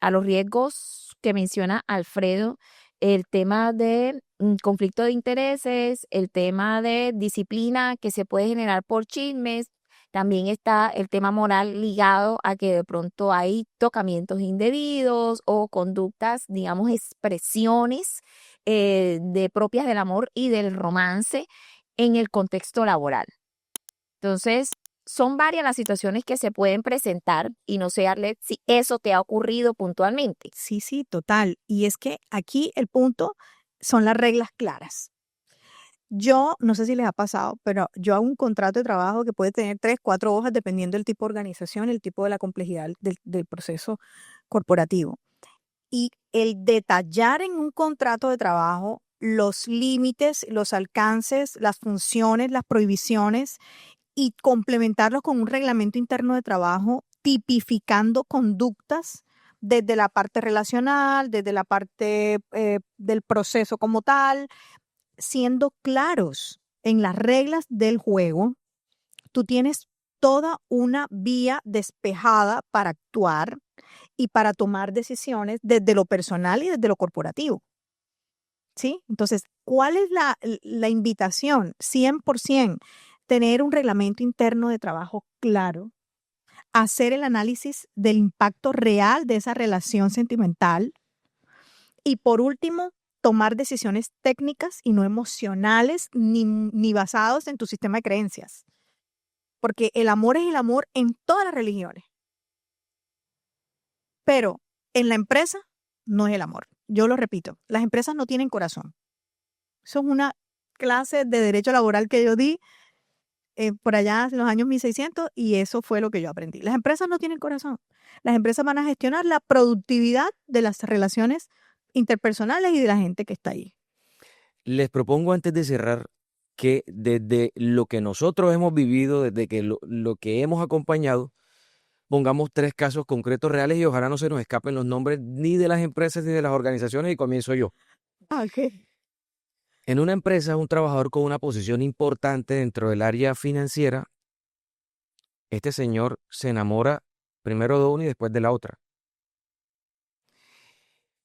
[SPEAKER 2] a los riesgos que menciona Alfredo, el tema de conflicto de intereses, el tema de disciplina que se puede generar por chismes, también está el tema moral ligado a que de pronto hay tocamientos indebidos o conductas, digamos, expresiones de propias del amor y del romance en el contexto laboral. Entonces, son varias las situaciones que se pueden presentar y no sé, Arlet, si eso te ha ocurrido puntualmente.
[SPEAKER 3] Sí, sí, total. Y es que aquí el punto son las reglas claras. Yo, no sé si les ha pasado, pero yo hago un contrato de trabajo que puede tener 3, 4 hojas dependiendo del tipo de organización, el tipo de la complejidad del proceso corporativo. Y el detallar en un contrato de trabajo los límites, los alcances, las funciones, las prohibiciones y complementarlos con un reglamento interno de trabajo tipificando conductas desde la parte relacional, desde la parte del proceso como tal, siendo claros en las reglas del juego. Tú tienes toda una vía despejada para actuar y para tomar decisiones desde lo personal y desde lo corporativo. ¿Sí? Entonces, ¿cuál es la invitación? 100%, tener un reglamento interno de trabajo claro, hacer el análisis del impacto real de esa relación sentimental y, por último, tomar decisiones técnicas y no emocionales ni basados en tu sistema de creencias. Porque el amor es el amor en todas las religiones. Pero en la empresa no es el amor. Yo lo repito, las empresas no tienen corazón. Eso es una clase de derecho laboral que yo di por allá en los años 1600 y eso fue lo que yo aprendí. Las empresas no tienen corazón. Las empresas van a gestionar la productividad de las relaciones interpersonales y de la gente que está ahí.
[SPEAKER 1] Les propongo, antes de cerrar, que desde lo que nosotros hemos vivido, desde que lo que hemos acompañado, pongamos 3 casos concretos reales y ojalá no se nos escapen los nombres ni de las empresas ni de las organizaciones, y comienzo yo.
[SPEAKER 3] Ok.
[SPEAKER 1] En una empresa, un trabajador con una posición importante dentro del área financiera, este señor se enamora primero de una y después de la otra.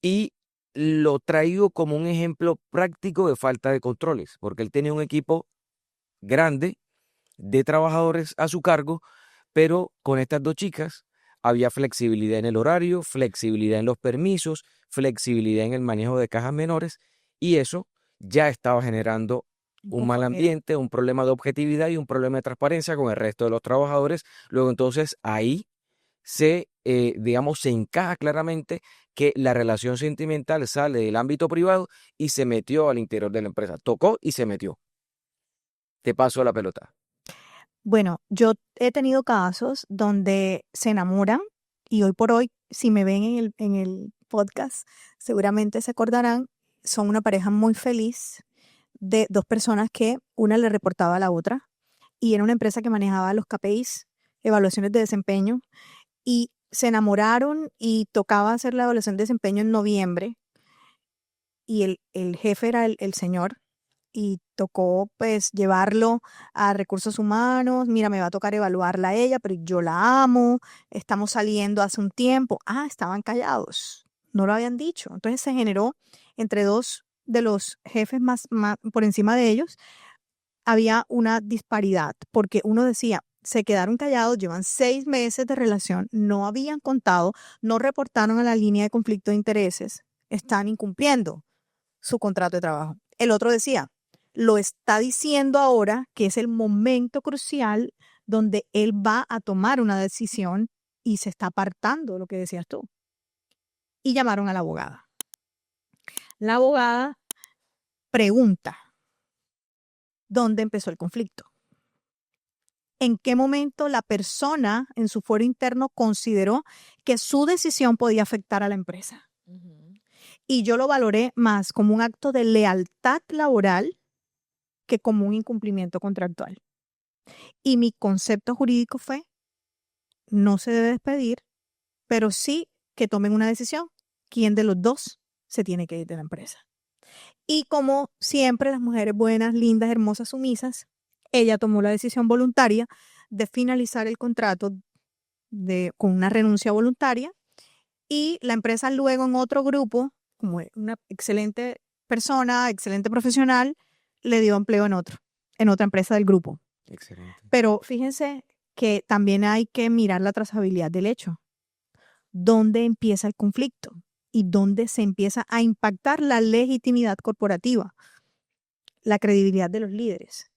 [SPEAKER 1] Y lo traigo como un ejemplo práctico de falta de controles, porque él tenía un equipo grande de trabajadores a su cargo, pero con estas 2 chicas había flexibilidad en el horario, flexibilidad en los permisos, flexibilidad en el manejo de cajas menores, y eso ya estaba generando un mal ambiente, un problema de objetividad y un problema de transparencia con el resto de los trabajadores. Luego, entonces, ahí se encaja claramente que la relación sentimental sale del ámbito privado y se metió al interior de la empresa. Tocó y se metió. Te paso la pelota.
[SPEAKER 3] Bueno, yo he tenido casos donde se enamoran y hoy por hoy, si me ven en el podcast, seguramente se acordarán, son una pareja muy feliz de dos personas que una le reportaba a la otra y era una empresa que manejaba los KPIs, evaluaciones de desempeño, y se enamoraron y tocaba hacer la evaluación de desempeño en noviembre y el jefe era el señor y tocó pues llevarlo a recursos humanos. Mira, me va a tocar evaluarla a ella, pero yo la amo, estamos saliendo hace un tiempo. Ah, estaban callados, no lo habían dicho. Entonces se generó entre dos de los jefes más por encima de ellos, había una disparidad, porque uno decía, se quedaron callados, llevan 6 meses de relación, no habían contado, no reportaron a la línea de conflicto de intereses, están incumpliendo su contrato de trabajo. El otro decía, lo está diciendo ahora que es el momento crucial donde él va a tomar una decisión y se está apartando, lo que decías tú. Y llamaron a la abogada. La abogada pregunta, ¿dónde empezó el conflicto? ¿En qué momento la persona en su fuero interno consideró que su decisión podía afectar a la empresa?
[SPEAKER 2] Ujú.
[SPEAKER 3] Y yo lo valoré más como un acto de lealtad laboral que como un incumplimiento contractual. Y mi concepto jurídico fue, no se debe despedir, pero sí que tomen una decisión. ¿Quién de los dos se tiene que ir de la empresa? Y como siempre las mujeres buenas, lindas, hermosas, sumisas, ella tomó la decisión voluntaria de finalizar el contrato con una renuncia voluntaria y la empresa luego en otro grupo, como una excelente persona, excelente profesional, le dio empleo en otra empresa del grupo.
[SPEAKER 1] Excelente.
[SPEAKER 3] Pero fíjense que también hay que mirar la trazabilidad del hecho. ¿Dónde empieza el conflicto? Y dónde se empieza a impactar la legitimidad corporativa, la credibilidad de los líderes.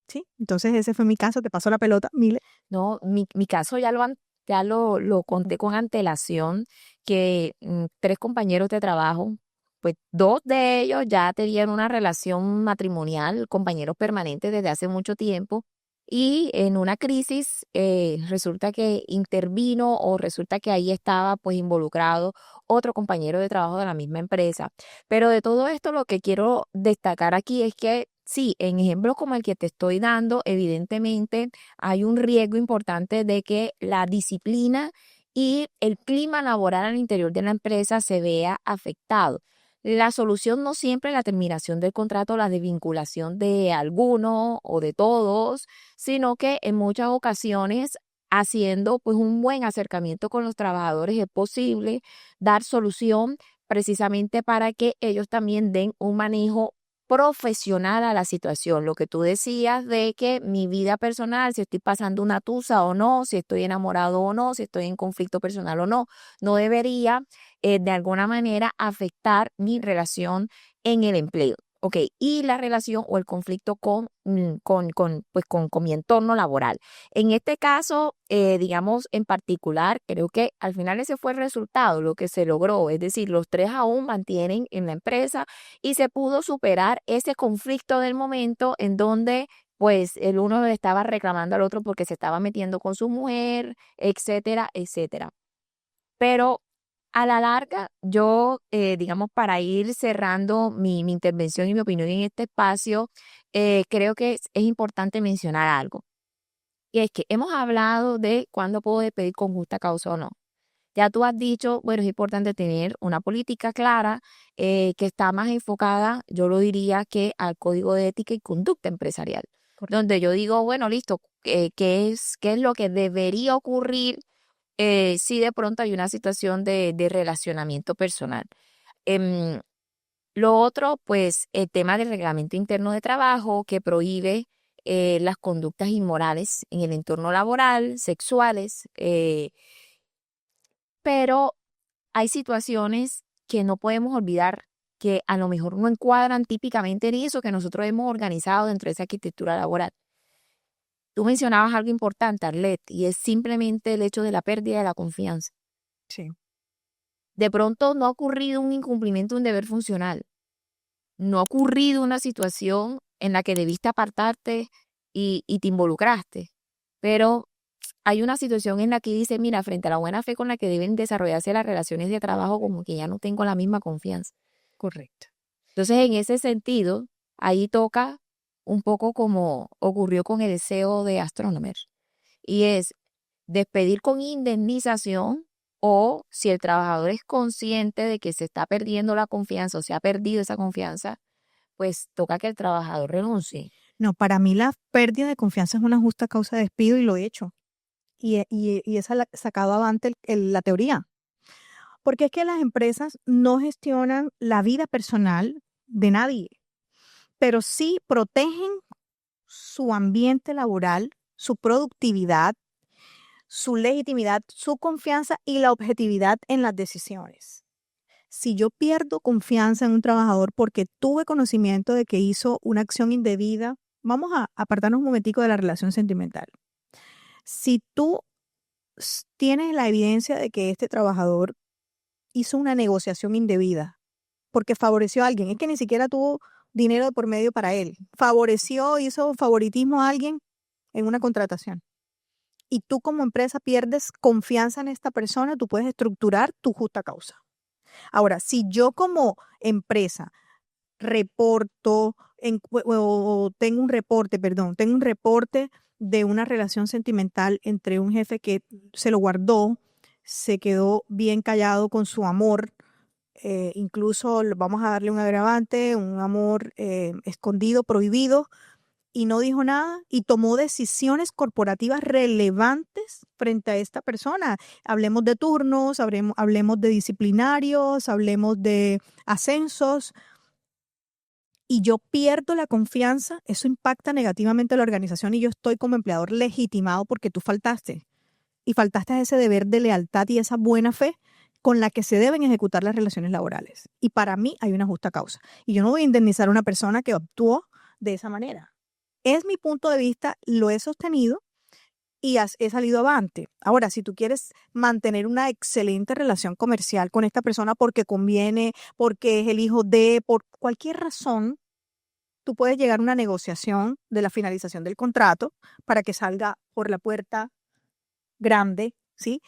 [SPEAKER 3] ¿Sí? Entonces ese fue mi caso, te paso la pelota, Mile.
[SPEAKER 2] No, mi caso ya lo conté con antelación, que 3 compañeros de trabajo, pues 2 de ellos ya tenían una relación matrimonial, compañeros permanentes desde hace mucho tiempo, y en una crisis resulta que intervino o resulta que ahí estaba pues involucrado otro compañero de trabajo de la misma empresa. Pero de todo esto lo que quiero destacar aquí es que sí, en ejemplos como el que te estoy dando, evidentemente hay un riesgo importante de que la disciplina y el clima laboral al interior de la empresa se vea afectado. La solución no siempre es la terminación del contrato, la desvinculación de alguno o de todos, sino que en muchas ocasiones haciendo pues un buen acercamiento con los trabajadores es posible dar solución precisamente para que ellos también den un manejo profesional a la situación. Lo que tú decías de que mi vida personal, si estoy pasando una tusa o no, si estoy enamorado o no, si estoy en conflicto personal o no, no debería de alguna manera afectar mi relación en el empleo. Ok, y la relación o el conflicto con mi entorno laboral. En este caso, digamos en particular, creo que al final ese fue el resultado, lo que se logró. Es decir, los 3 aún mantienen en la empresa y se pudo superar ese conflicto del momento en donde pues el uno le estaba reclamando al otro porque se estaba metiendo con su mujer, etcétera, etcétera. Pero a la larga, yo, digamos, para ir cerrando mi intervención y mi opinión en este espacio, creo que es importante mencionar algo. Y es que hemos hablado de cuándo puedo despedir con justa causa o no. Ya tú has dicho, bueno, es importante tener una política clara que está más enfocada, yo lo diría, que al código de ética y conducta empresarial, donde yo digo, bueno, listo, qué es lo que debería ocurrir si de pronto hay una situación de relacionamiento personal? Em, lo otro, pues, el tema del reglamento interno de trabajo que prohíbe las conductas inmorales en el entorno laboral, sexuales, pero hay situaciones que no podemos olvidar que a lo mejor no encuadran típicamente en eso que nosotros hemos organizado dentro de esa arquitectura laboral. Tú mencionabas algo importante, Arlet, y es simplemente el hecho de la pérdida de la confianza.
[SPEAKER 3] Sí.
[SPEAKER 2] De pronto no ha ocurrido un incumplimiento de un deber funcional, no ha ocurrido una situación en la que debiste apartarte y te involucraste. Pero hay una situación en la que dice, mira, frente a la buena fe con la que deben desarrollarse las relaciones de trabajo, como que ya no tengo la misma confianza.
[SPEAKER 3] Correcto.
[SPEAKER 2] Entonces, en ese sentido, ahí toca un poco como ocurrió con el CEO de Astronomer. Y es despedir con indemnización o si el trabajador es consciente de que se está perdiendo la confianza o se ha perdido esa confianza, pues toca que el trabajador renuncie.
[SPEAKER 3] No, para mí la pérdida de confianza es una justa causa de despido y lo he hecho. Y he sacado adelante la teoría. Porque es que las empresas no gestionan la vida personal de nadie, pero sí protegen su ambiente laboral, su productividad, su legitimidad, su confianza y la objetividad en las decisiones. Si yo pierdo confianza en un trabajador porque tuve conocimiento de que hizo una acción indebida, vamos a apartarnos un momentico de la relación sentimental. Si tú tienes la evidencia de que este trabajador hizo una negociación indebida porque favoreció a alguien, es que ni siquiera tuvo dinero de por medio para él, hizo favoritismo a alguien en una contratación. Y tú como empresa pierdes confianza en esta persona, tú puedes estructurar tu justa causa. Ahora, si yo como empresa reporto o tengo un reporte de una relación sentimental entre un jefe que se lo guardó, se quedó bien callado con su amor, incluso vamos a darle un agravante, un amor escondido, prohibido, y no dijo nada y tomó decisiones corporativas relevantes frente a esta persona. Hablemos de turnos, hablemos de disciplinarios, hablemos de ascensos, y yo pierdo la confianza, eso impacta negativamente a la organización y yo estoy como empleador legitimado porque tú faltaste. Y faltaste a ese deber de lealtad y esa buena fe con la que se deben ejecutar las relaciones laborales. Y para mí hay una justa causa. Y yo no voy a indemnizar a una persona que actuó de esa manera. Es mi punto de vista, lo he sostenido y he salido avante. Ahora, si tú quieres mantener una excelente relación comercial con esta persona porque conviene, porque es el hijo de, por cualquier razón, tú puedes llegar a una negociación de la finalización del contrato para que salga por la puerta grande, ¿sí?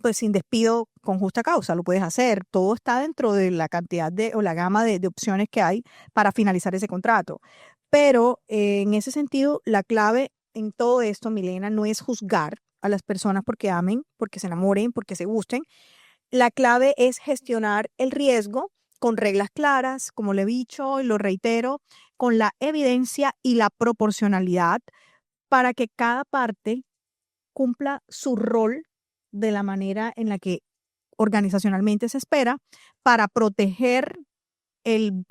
[SPEAKER 3] Pues sin despido con justa causa, lo puedes hacer. Todo está dentro de la cantidad o la gama de opciones que hay para finalizar ese contrato. Pero en ese sentido, la clave en todo esto, Milena, no es juzgar a las personas porque amen, porque se enamoren, porque se gusten. La clave es gestionar el riesgo con reglas claras, como le he dicho y lo reitero, con la evidencia y la proporcionalidad para que cada parte cumpla su rol de la manera en la que organizacionalmente se espera para proteger el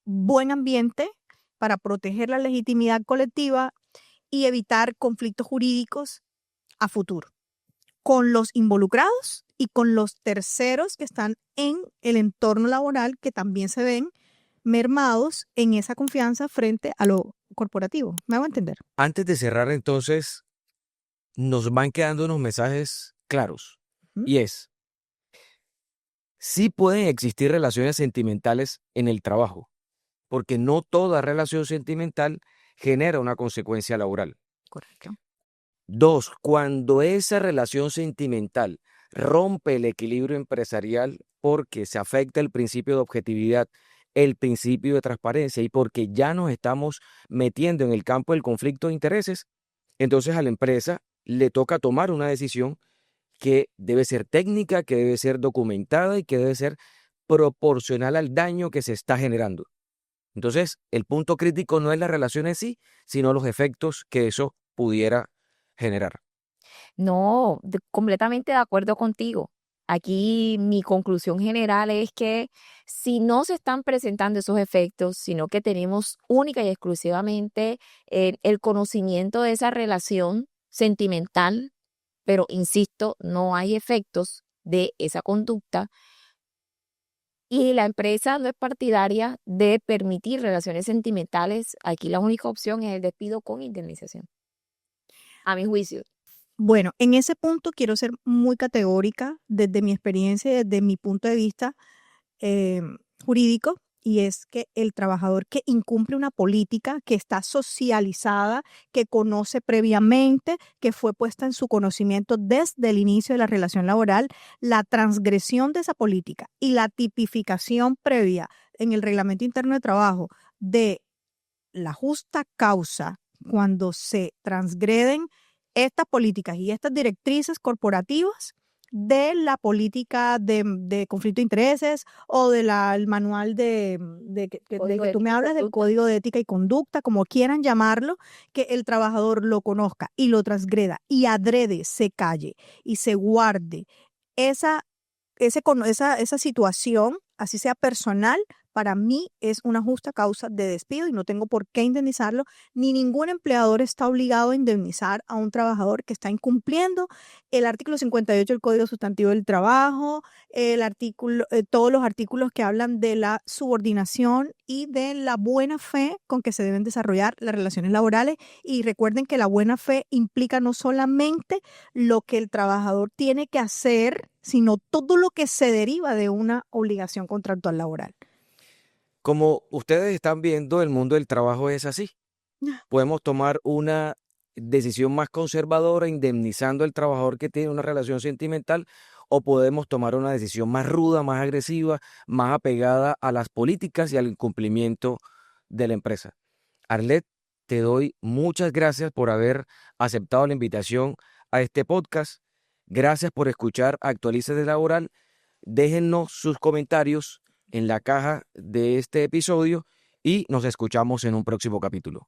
[SPEAKER 3] buen ambiente, para proteger la legitimidad colectiva y evitar conflictos jurídicos a futuro con los involucrados y con los terceros que están en el entorno laboral que también se ven mermados en esa confianza frente a lo corporativo. ¿Me hago entender?
[SPEAKER 1] Antes de cerrar, entonces, nos van quedando unos mensajes claros.
[SPEAKER 3] ¿Mm?
[SPEAKER 1] Y es, sí pueden existir relaciones sentimentales en el trabajo, porque no toda relación sentimental genera una consecuencia laboral.
[SPEAKER 3] Correcto.
[SPEAKER 1] 2, cuando esa relación sentimental rompe el equilibrio empresarial porque se afecta el principio de objetividad, el principio de transparencia y porque ya nos estamos metiendo en el campo del conflicto de intereses, entonces a la empresa le toca tomar una decisión que debe ser técnica, que debe ser documentada y que debe ser proporcional al daño que se está generando. Entonces, el punto crítico no es la relación en sí, sino los efectos que eso pudiera generar.
[SPEAKER 2] No, completamente de acuerdo contigo. Aquí mi conclusión general es que si no se están presentando esos efectos, sino que tenemos única y exclusivamente el conocimiento de esa relación sentimental, pero insisto, no hay efectos de esa conducta y la empresa no es partidaria de permitir relaciones sentimentales, aquí la única opción es el despido con indemnización, a mi juicio.
[SPEAKER 3] Bueno, en ese punto quiero ser muy categórica desde mi experiencia y desde mi punto de vista jurídico. y es que el trabajador que incumple una política que está socializada, que conoce previamente, que fue puesta en su conocimiento desde el inicio de la relación laboral, la transgresión de esa política y la tipificación previa en el reglamento interno de trabajo de la justa causa cuando se transgreden estas políticas y estas directrices corporativas de la política de conflicto de intereses o del manual de que tú me hablas, del código de ética y conducta, como quieran llamarlo, que el trabajador lo conozca y lo transgreda y adrede se calle y se guarde esa situación, así sea personal, para mí es una justa causa de despido y no tengo por qué indemnizarlo, ni ningún empleador está obligado a indemnizar a un trabajador que está incumpliendo el artículo 58 del Código Sustantivo del Trabajo, todos los artículos que hablan de la subordinación y de la buena fe con que se deben desarrollar las relaciones laborales. Y recuerden que la buena fe implica no solamente lo que el trabajador tiene que hacer, sino todo lo que se deriva de una obligación contractual laboral.
[SPEAKER 1] Como ustedes están viendo, el mundo del trabajo es así. Podemos tomar una decisión más conservadora indemnizando al trabajador que tiene una relación sentimental, o podemos tomar una decisión más ruda, más agresiva, más apegada a las políticas y al incumplimiento de la empresa. Arlet, te doy muchas gracias por haber aceptado la invitación a este podcast. Gracias por escuchar Actualízate Laboral. Déjennos sus comentarios en la caja de este episodio y nos escuchamos en un próximo capítulo.